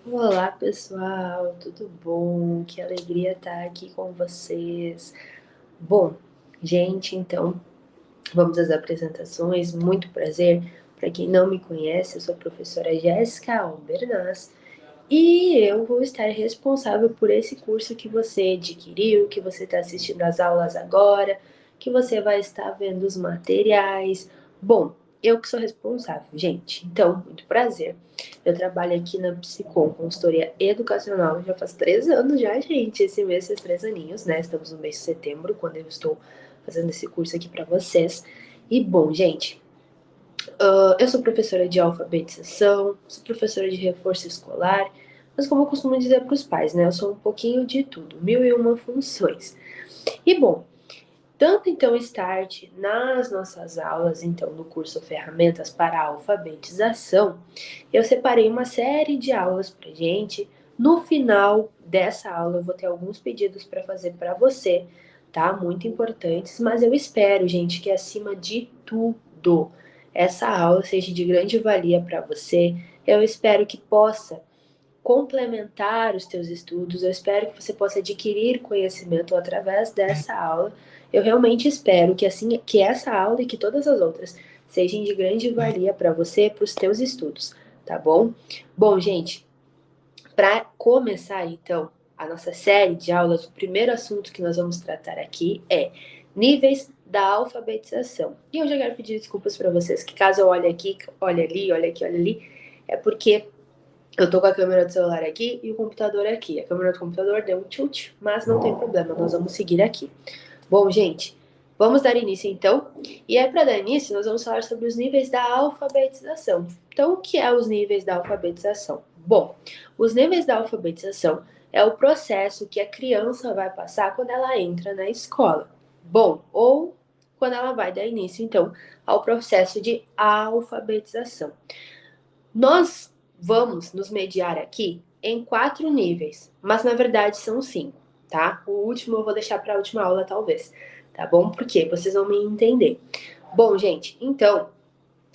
Olá, pessoal, tudo bom? Que alegria estar aqui com vocês. Bom, gente, então vamos às apresentações. Muito prazer. Para quem não me conhece, eu sou a professora Jéssica Albernaz e eu vou estar responsável por esse curso que você adquiriu, que você está assistindo às aulas agora, que você vai estar vendo os materiais. Bom, eu que sou responsável, gente. Então, muito prazer. Eu trabalho aqui na Psicom, consultoria educacional, já faz 3 anos já, gente. Esse mês fez 3 aninhos, né? Estamos no mês de setembro, quando eu estou fazendo esse curso aqui para vocês. E bom, gente, eu sou professora de alfabetização, sou professora de reforço escolar, mas como eu costumo dizer para os pais, né? Eu sou um pouquinho de tudo, mil e uma funções. E bom, tanto então Start nas nossas aulas, então no curso Ferramentas para a Alfabetização, eu separei uma série de aulas para gente. No final dessa aula eu vou ter alguns pedidos para fazer para você, tá? Muito importantes, mas eu espero, gente, que acima de tudo essa aula seja de grande valia para você. Eu espero que possa complementar os teus estudos. Eu espero que você possa adquirir conhecimento através dessa aula. Eu realmente espero que assim que essa aula e que todas as outras sejam de grande valia para você, para os teus estudos, tá bom? Bom, gente, para começar então a nossa série de aulas, o primeiro assunto que nós vamos tratar aqui é níveis da alfabetização. E eu já quero pedir desculpas para vocês que caso eu olhe aqui, olhe ali, olhe aqui, olhe ali, é porque eu tô com a câmera do celular aqui e o computador aqui. A câmera do computador deu um tilt, mas não tem problema, nós vamos seguir aqui. Bom, gente, vamos dar início então. E aí, para dar início, nós vamos falar sobre os níveis da alfabetização. Então, o que é os níveis da alfabetização? Bom, os níveis da alfabetização é o processo que a criança vai passar quando ela entra na escola. Bom, ou quando ela vai dar início, então, ao processo de alfabetização. Nós vamos nos mediar aqui em 4 níveis, mas na verdade são 5, tá? O último eu vou deixar para a última aula, talvez, tá bom? Porque vocês vão me entender. Bom, gente, então,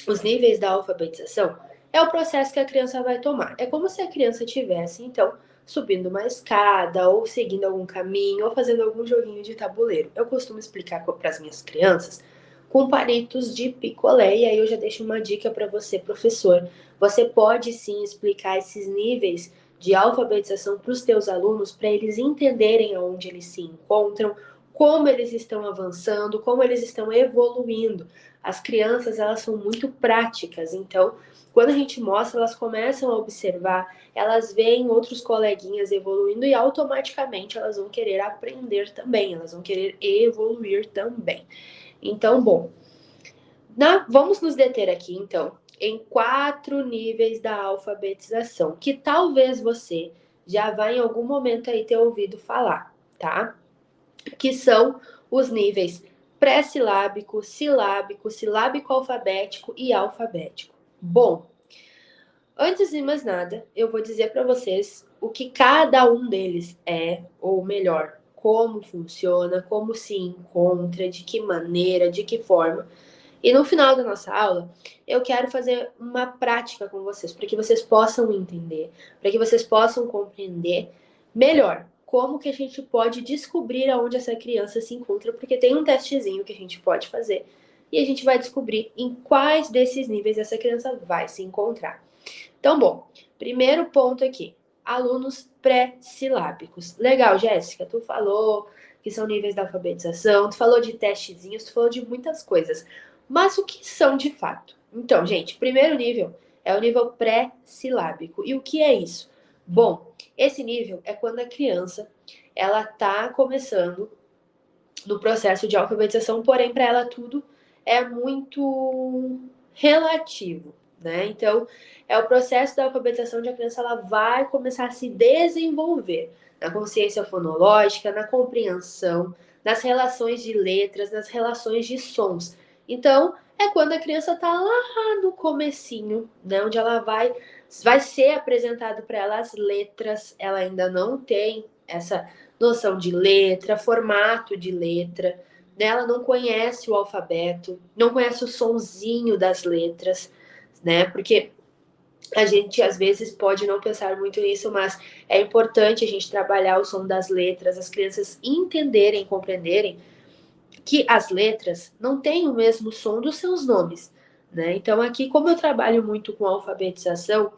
os níveis da alfabetização é o processo que a criança vai tomar. É como se a criança tivesse, então, subindo uma escada, ou seguindo algum caminho, ou fazendo algum joguinho de tabuleiro. Eu costumo explicar para as minhas crianças com palitos de picolé, e aí eu já deixo uma dica para você, professor. Você pode sim explicar esses níveis de alfabetização para os teus alunos, para eles entenderem aonde eles se encontram, como eles estão avançando, como eles estão evoluindo. As crianças, elas são muito práticas, então, quando a gente mostra, elas começam a observar, elas veem outros coleguinhas evoluindo e automaticamente elas vão querer aprender também, elas vão querer evoluir também. Então, bom, vamos nos deter aqui, então, em 4 níveis da alfabetização, que talvez você já vá em algum momento aí ter ouvido falar, tá? Que são os níveis pré-silábico, silábico, silábico alfabético e alfabético. Bom, antes de mais nada, eu vou dizer para vocês o que cada um deles é, ou melhor, como funciona, como se encontra, de que maneira, de que forma. E no final da nossa aula, eu quero fazer uma prática com vocês, para que vocês possam entender, para que vocês possam compreender melhor como que a gente pode descobrir aonde essa criança se encontra, porque tem um testezinho que a gente pode fazer e a gente vai descobrir em quais desses níveis essa criança vai se encontrar. Então, bom, primeiro ponto aqui, alunos pré-silábicos. Legal, Jéssica, tu falou que são níveis da alfabetização, tu falou de testezinhos, tu falou de muitas coisas. Mas o que são de fato? Então, gente, primeiro nível é o nível pré-silábico. E o que é isso? Bom, esse nível é quando a criança ela está começando no processo de alfabetização, porém para ela tudo é muito relativo, né? Então, é o processo da alfabetização onde a criança ela vai começar a se desenvolver na consciência fonológica, na compreensão, nas relações de letras, nas relações de sons. Então, é quando a criança está lá no comecinho, né, onde ela vai ser apresentado para ela as letras, ela ainda não tem essa noção de letra, formato de letra, né? Ela não conhece o alfabeto, não conhece o sonzinho das letras, né? Porque A gente, às vezes, pode não pensar muito nisso, mas é importante a gente trabalhar o som das letras, as crianças entenderem, compreenderem que as letras não têm o mesmo som dos seus nomes, né? Então, aqui, como eu trabalho muito com alfabetização,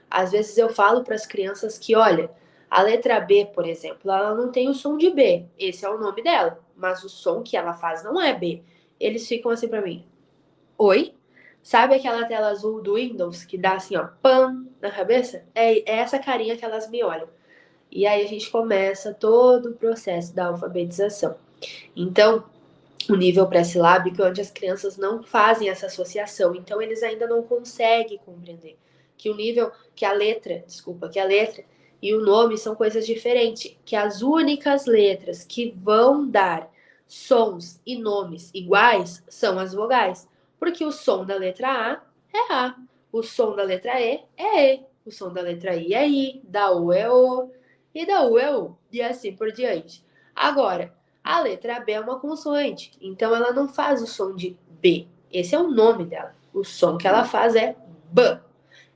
às vezes eu falo para as crianças que, olha, a letra B, por exemplo, ela não tem o som de B, esse é o nome dela, mas o som que ela faz não é B. Eles ficam assim para mim, oi? Sabe aquela tela azul do Windows que dá assim, ó, pam, na cabeça? É essa carinha que elas me olham. E aí a gente começa todo o processo da alfabetização. Então, o nível pré-silábico é onde as crianças não fazem essa associação, então eles ainda não conseguem compreender que o nível, que a letra e o nome são coisas diferentes, que as únicas letras que vão dar sons e nomes iguais são as vogais, porque o som da letra A é A, o som da letra E é E, o som da letra I é I, da U é O e da U é U, e assim por diante. Agora, a letra B é uma consoante, então ela não faz o som de B. Esse é o nome dela. O som que ela faz é B.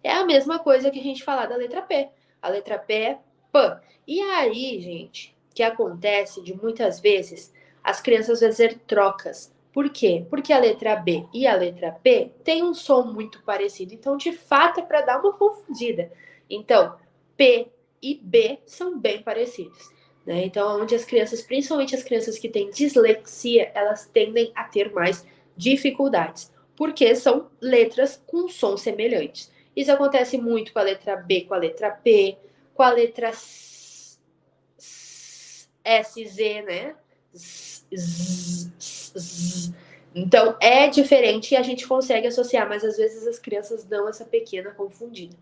É a mesma coisa que a gente falar da letra P. A letra P é P. E aí, gente, que acontece de muitas vezes as crianças fazer trocas. Por quê? Porque a letra B e a letra P têm um som muito parecido. Então, de fato, é para dar uma confundida. Então, P e B são bem parecidos. Né? Então, onde as crianças, principalmente as crianças que têm dislexia, elas tendem a ter mais dificuldades, porque são letras com sons semelhantes. Isso acontece muito com a letra B, com a letra P, com a letra SZ, né? Então é diferente e a gente consegue associar, mas às vezes as crianças dão essa pequena confundida.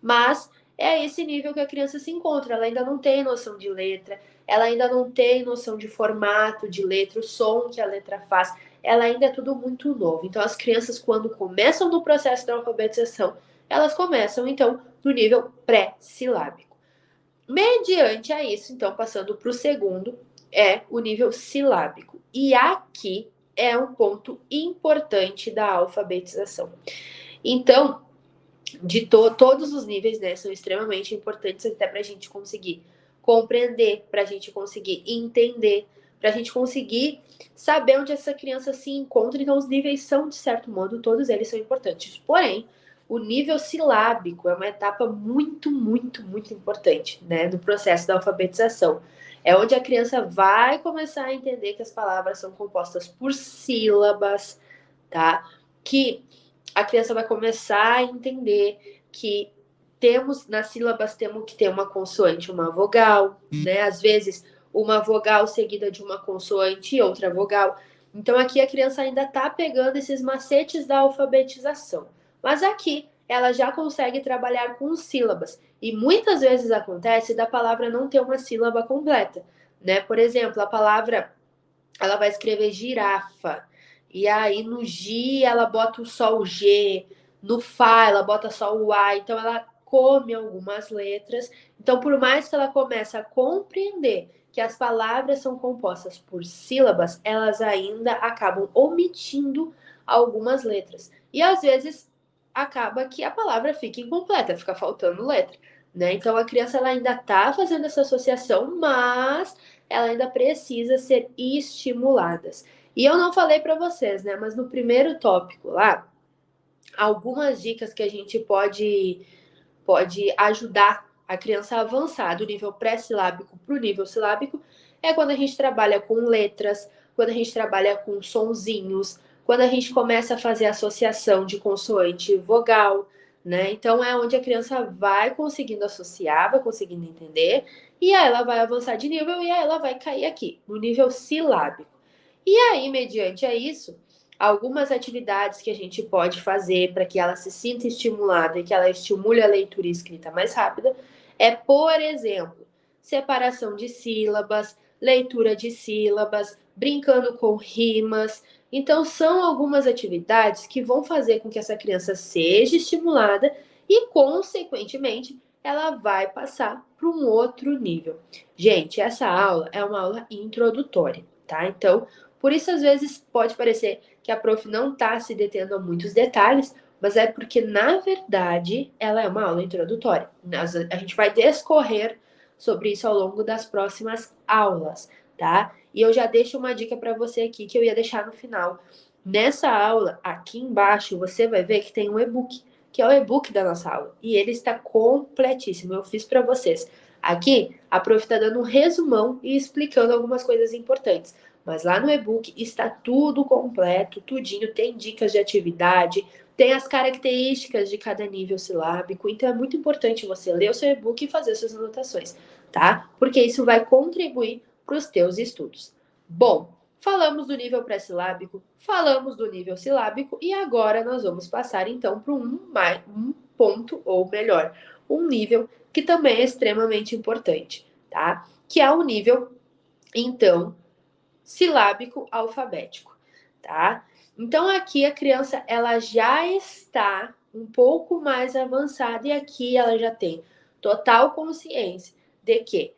Mas é esse nível que a criança se encontra, ela ainda não tem noção de letra, ela ainda não tem noção de formato de letra, o som que a letra faz, ela ainda é tudo muito novo. Então as crianças, quando começam no processo da alfabetização, elas começam então no nível pré-silábico. Mediante a isso, então, passando para o segundo, é o nível silábico. E aqui é um ponto importante da alfabetização. Então, todos os níveis, né, são extremamente importantes até para a gente conseguir compreender, para a gente conseguir entender, para a gente conseguir saber onde essa criança se encontra. Então, os níveis são, de certo modo, todos eles são importantes. Porém, o nível silábico é uma etapa muito, muito, muito importante, né, do processo da alfabetização. É onde a criança vai começar a entender que as palavras são compostas por sílabas, tá? Que a criança vai começar a entender que nas sílabas temos que ter uma consoante, uma vogal, né? Às vezes uma vogal seguida de uma consoante e outra vogal. Então aqui a criança ainda está pegando esses macetes da alfabetização. Mas aqui ela já consegue trabalhar com sílabas. E muitas vezes acontece da palavra não ter uma sílaba completa, né? Por exemplo, a palavra ela vai escrever girafa. E aí no G ela bota só o G, no Fá ela bota só o A, então ela come algumas letras. Então, por mais que ela comece a compreender que as palavras são compostas por sílabas, elas ainda acabam omitindo algumas letras. E às vezes acaba que a palavra fica incompleta, fica faltando letra. Né? Então a criança ela ainda está fazendo essa associação, mas ela ainda precisa ser estimulada. E eu não falei para vocês, né? Mas no primeiro tópico lá, algumas dicas que a gente pode ajudar a criança a avançar do nível pré-silábico para o nível silábico é quando a gente trabalha com letras, quando a gente trabalha com sonzinhos, quando a gente começa a fazer associação de consoante e vogal, né? Então é onde a criança vai conseguindo associar, vai conseguindo entender, e aí ela vai avançar de nível e aí ela vai cair aqui, no nível silábico. E aí, mediante a isso, algumas atividades que a gente pode fazer para que ela se sinta estimulada e que ela estimule a leitura e escrita mais rápida é, por exemplo, separação de sílabas, leitura de sílabas, brincando com rimas. Então, são algumas atividades que vão fazer com que essa criança seja estimulada e, consequentemente, ela vai passar para um outro nível. Gente, essa aula é uma aula introdutória, tá? Então, por isso, às vezes, pode parecer que a prof não está se detendo a muitos detalhes, mas é porque, na verdade, ela é uma aula introdutória. A gente vai discorrer sobre isso ao longo das próximas aulas, tá? E eu já deixo uma dica para você aqui que eu ia deixar no final. Nessa aula, aqui embaixo, você vai ver que tem um e-book, que é o e-book da nossa aula. E ele está completíssimo. Eu fiz para vocês. Aqui, a prof está dando um resumão e explicando algumas coisas importantes. Mas lá no e-book está tudo completo, tudinho. Tem dicas de atividade, tem as características de cada nível silábico. Então é muito importante você ler o seu e-book e fazer suas anotações, tá? Porque isso vai contribuir para os teus estudos. Bom, falamos do nível pré-silábico, falamos do nível silábico e agora nós vamos passar então para um ponto, ou melhor, um nível que também é extremamente importante, tá? Que é o nível, então, silábico alfabético, tá? Então aqui a criança ela já está um pouco mais avançada e aqui ela já tem total consciência de que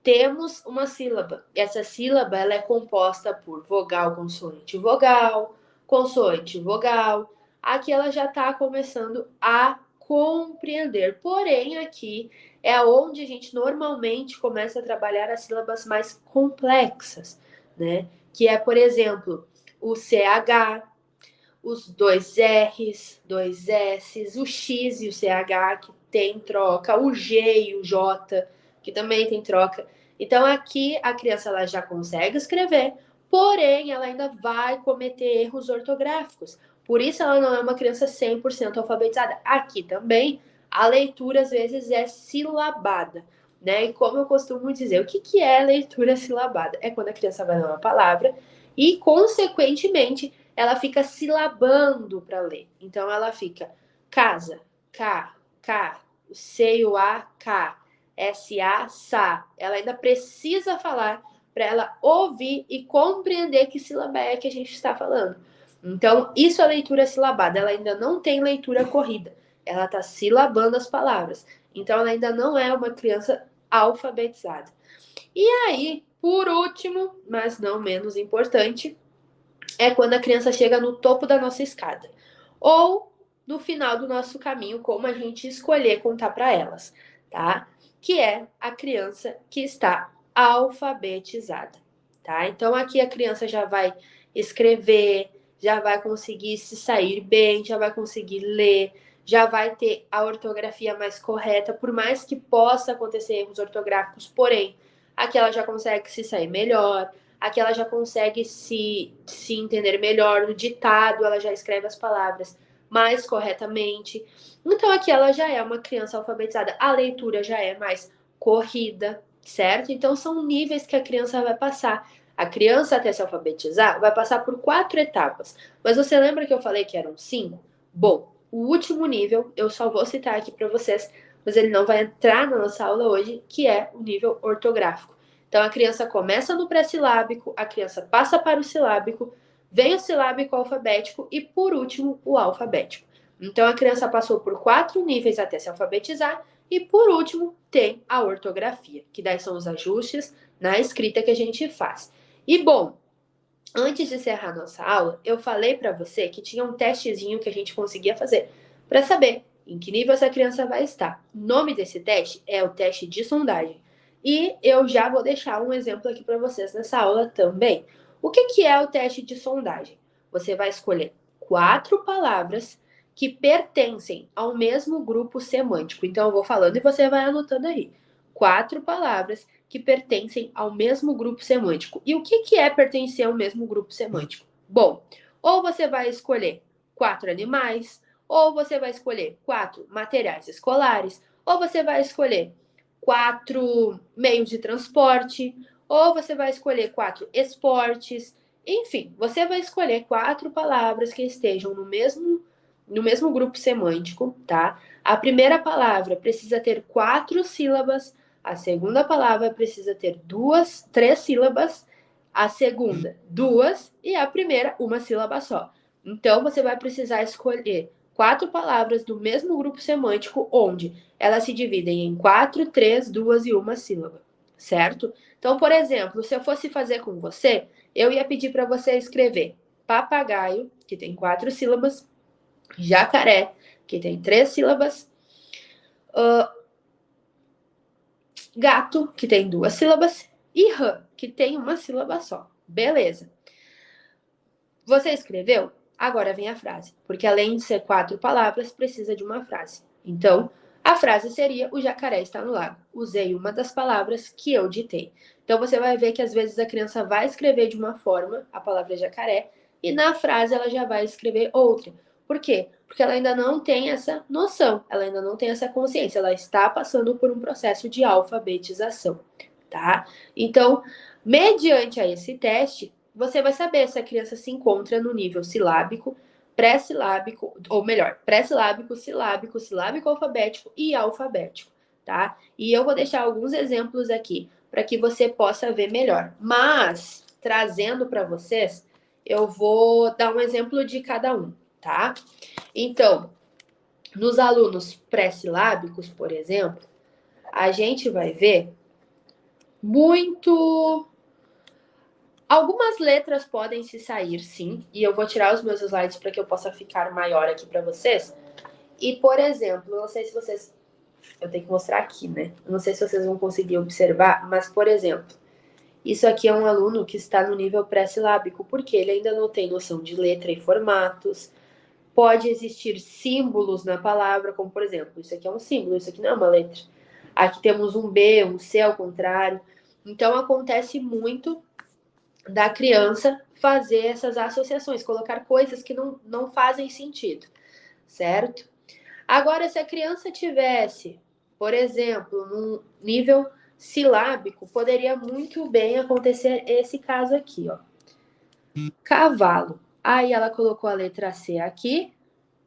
temos uma sílaba. Essa sílaba ela é composta por vogal, consoante, vogal, consoante, vogal. Aqui ela já está começando a compreender. Porém, aqui é onde a gente normalmente começa a trabalhar as sílabas mais complexas, né? Que é, por exemplo, o CH, os dois R's, dois S's, o X e o CH, que tem troca, o G e o J, que também tem troca. Então, aqui a criança ela já consegue escrever, porém, ela ainda vai cometer erros ortográficos. Por isso, ela não é uma criança 100% alfabetizada. Aqui também, a leitura, às vezes, é silabada, né? E como eu costumo dizer, o que é leitura silabada? É quando a criança vai ler uma palavra e, consequentemente, ela fica silabando para ler. Então ela fica casa, K, o C e o A, K, S-A, Sa. Ela ainda precisa falar para ela ouvir e compreender que sílaba é que a gente está falando. Então, isso é leitura silabada. Ela ainda não tem leitura corrida. Ela está silabando as palavras. Então, ela ainda não é uma criança alfabetizada. E aí, por último, mas não menos importante, é quando a criança chega no topo da nossa escada. Ou no final do nosso caminho, como a gente escolher contar para elas, tá? Que é a criança que está alfabetizada, tá? Então aqui a criança já vai escrever, já vai conseguir se sair bem, já vai conseguir ler, já vai ter a ortografia mais correta, por mais que possa acontecer erros ortográficos, porém, aqui ela já consegue se sair melhor, aqui ela já consegue se entender melhor, no ditado ela já escreve as palavras mais corretamente. Então aqui ela já é uma criança alfabetizada, a leitura já é mais corrida, certo? Então são níveis que a criança vai passar. A criança, até se alfabetizar, vai passar por 4 etapas. Mas você lembra que eu falei que eram 5? Bom, o último nível, eu só vou citar aqui para vocês, mas ele não vai entrar na nossa aula hoje, que é o nível ortográfico. Então a criança começa no pré-silábico, a criança passa para o silábico, vem o silábico alfabético e, por último, o alfabético. Então a criança passou por 4 níveis até se alfabetizar e, por último, tem a ortografia, que daí são os ajustes na escrita que a gente faz. E bom, antes de encerrar nossa aula, eu falei para você que tinha um testezinho que a gente conseguia fazer para saber em que nível essa criança vai estar. O nome desse teste é o teste de sondagem. E eu já vou deixar um exemplo aqui para vocês nessa aula também. O que é o teste de sondagem? Você vai escolher 4 palavras que pertencem ao mesmo grupo semântico. Então eu vou falando e você vai anotando aí. 4 palavras que pertencem ao mesmo grupo semântico. E o que é pertencer ao mesmo grupo semântico? Bom, ou você vai escolher 4 animais, ou você vai escolher 4 materiais escolares, ou você vai escolher 4 meios de transporte, ou você vai escolher 4 esportes. Enfim, você vai escolher 4 palavras que estejam no mesmo grupo semântico, tá? A primeira palavra precisa ter 4 sílabas, a segunda palavra precisa ter 3 sílabas, a segunda, 2, e a primeira, uma sílaba só. Então, você vai precisar escolher 4 palavras do mesmo grupo semântico, onde elas se dividem em 4, 3, 2 e uma sílaba, certo? Então, por exemplo, se eu fosse fazer com você, eu ia pedir para você escrever papagaio, que tem 4 sílabas, Jacaré, que tem 3 sílabas. Gato, que tem 2 sílabas. E rã, que tem 1 sílaba só. Beleza. Você escreveu? Agora vem a frase. Porque além de ser 4 palavras, precisa de uma frase. Então, a frase seria: o jacaré está no lago. Usei uma das palavras que eu ditei. Então, você vai ver que às vezes a criança vai escrever de uma forma a palavra jacaré e na frase ela já vai escrever outra. Por quê? Porque ela ainda não tem essa noção, ela ainda não tem essa consciência, ela está passando por um processo de alfabetização, tá? Então, mediante a esse teste, você vai saber se a criança se encontra no nível silábico, pré-silábico, ou melhor, pré-silábico, silábico, silábico alfabético e alfabético, tá? E eu vou deixar alguns exemplos aqui para que você possa ver melhor. Mas, trazendo para vocês, eu vou dar um exemplo de cada um, tá? Então, nos alunos pré-silábicos, por exemplo, a gente vai ver muito. Algumas letras podem se sair, sim, e eu vou tirar os meus slides para que eu possa ficar maior aqui para vocês. E, por exemplo, eu não sei se vocês. Eu tenho que mostrar aqui, né? Eu não sei se vocês vão conseguir observar, mas, por exemplo, isso aqui é um aluno que está no nível pré-silábico, porque ele ainda não tem noção de letra e formatos. Pode existir símbolos na palavra, como, por exemplo, isso aqui é um símbolo, isso aqui não é uma letra. Aqui temos um B, um C ao contrário. Então, acontece muito da criança fazer essas associações, colocar coisas que não fazem sentido, certo? Agora, se a criança tivesse, por exemplo, num nível silábico, poderia muito bem acontecer esse caso aqui, ó. Cavalo. Aí ela colocou a letra C aqui,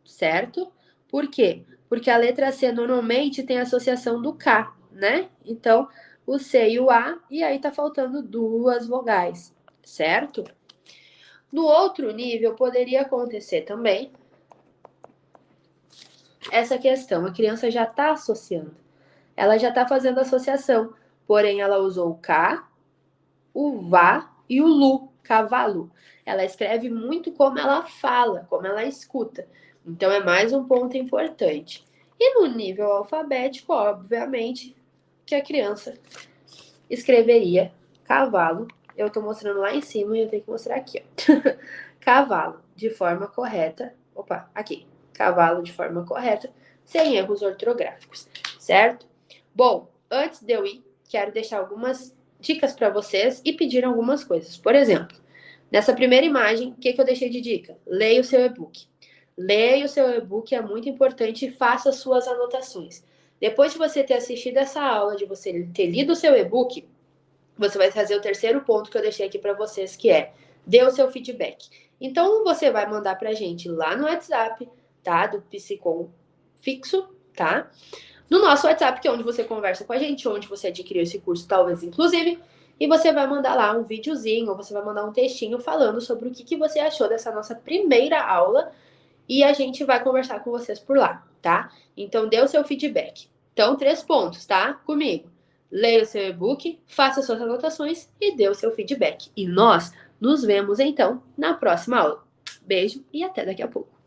certo? Por quê? Porque a letra C normalmente tem associação do K, né? Então, o C e o A, e aí tá faltando 2 vogais, certo? No outro nível, poderia acontecer também essa questão. A criança já está associando. Ela já está fazendo associação. Porém, ela usou o K, o VA e o LU, cavalo. Ela escreve muito como ela fala, como ela escuta. Então, é mais um ponto importante. E no nível alfabético, obviamente, que a criança escreveria cavalo. Eu estou mostrando lá em cima e eu tenho que mostrar aqui, ó. Cavalo, de forma correta. Opa, aqui. Cavalo de forma correta, sem erros ortográficos, certo? Bom, antes de eu ir, quero deixar algumas dicas para vocês e pedir algumas coisas. Por exemplo, nessa primeira imagem, o que eu deixei de dica? Leia o seu e-book. Leia o seu e-book, é muito importante, e faça suas anotações. Depois de você ter assistido essa aula, de você ter lido o seu e-book, você vai fazer o terceiro ponto que eu deixei aqui para vocês, que é dê o seu feedback. Então, você vai mandar para a gente lá no WhatsApp, tá? Do Psicom fixo, tá? No nosso WhatsApp, que é onde você conversa com a gente, onde você adquiriu esse curso, talvez, inclusive, e você vai mandar lá um videozinho, ou você vai mandar um textinho falando sobre o que você achou dessa nossa primeira aula, e a gente vai conversar com vocês por lá, tá? Então, dê o seu feedback. Então, 3 pontos, tá? Comigo. Leia o seu e-book, faça suas anotações e dê o seu feedback. E nós nos vemos, então, na próxima aula. Beijo e até daqui a pouco.